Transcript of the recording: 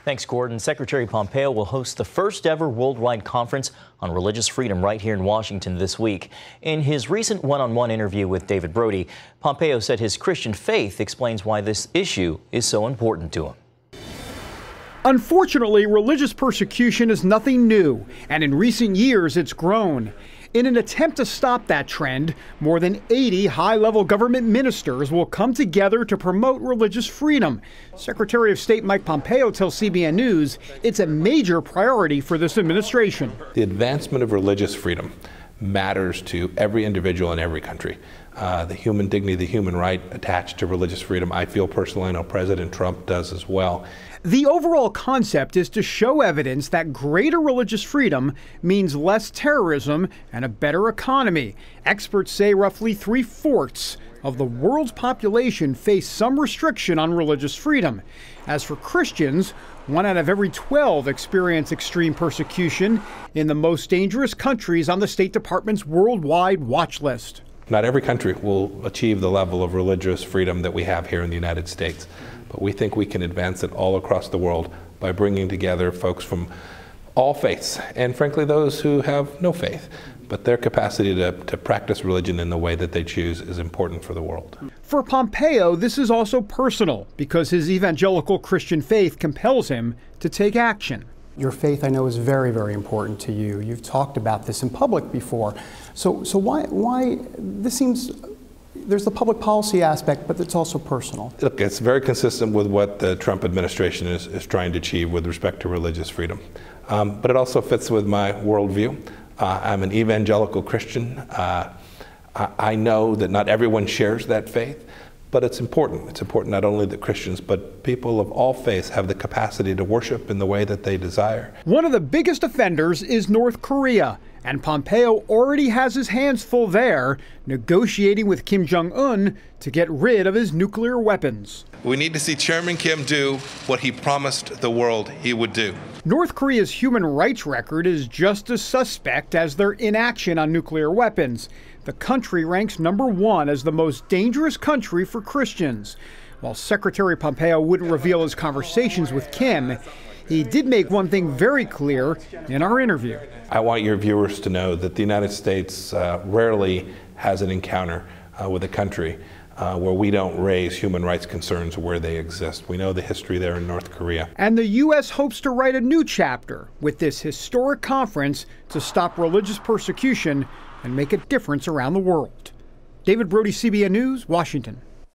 Thanks, Gordon. Secretary Pompeo will host the first ever worldwide conference on religious freedom right here in Washington this week. In his recent one-on-one interview with David Brody, Pompeo said his Christian faith explains why this issue is so important to him. Unfortunately, religious persecution is nothing new, and in recent years it's grown. In an attempt to stop that trend, more than 80 high-level government ministers will come together to promote religious freedom. Secretary of State Mike Pompeo tells CBN News it's a major priority for this administration. The advancement of religious freedom matters to every individual in every country. The human dignity, the human right attached to religious freedom, I feel personally, I know President Trump does as well. The overall concept is to show evidence that greater religious freedom means less terrorism and a better economy. Experts say roughly 3/4 of the world's population face some restriction on religious freedom. As for Christians, 1 out of every 12 experience extreme persecution in the most dangerous countries on the State Department's worldwide watch list. Not every country will achieve the level of religious freedom that we have here in the United States, but we think we can advance it all across the world by bringing together folks from all faiths, and frankly those who have no faith. But their capacity to practice religion in the way that they choose is important for the world. For Pompeo, this is also personal because his evangelical Christian faith compels him to take action. Your faith, I know, is very, very important to you. You've talked about this in public before. So why this seems, there's the public policy aspect, but it's also personal. Look, it's very consistent with what the Trump administration is trying to achieve with respect to religious freedom. But it also fits with my worldview. I'm an evangelical Christian. I know that not everyone shares that faith. But it's important. It's important not only that Christians, but people of all faiths have the capacity to worship in the way that they desire. One of the biggest offenders is North Korea, and Pompeo already has his hands full there, negotiating with Kim Jong-un to get rid of his nuclear weapons. We need to see Chairman Kim do what he promised the world he would do. North Korea's human rights record is just as suspect as their inaction on nuclear weapons. The country ranks #1 as the most dangerous country for Christians. While Secretary Pompeo wouldn't reveal his conversations with Kim, he did make one thing very clear in our interview. I want your viewers to know that the United States rarely has an encounter with a country where we don't raise human rights concerns where they exist. We know the history there in North Korea. And the U.S. hopes to write a new chapter with this historic conference to stop religious persecution and make a difference around the world. David Brody, CBN News, Washington.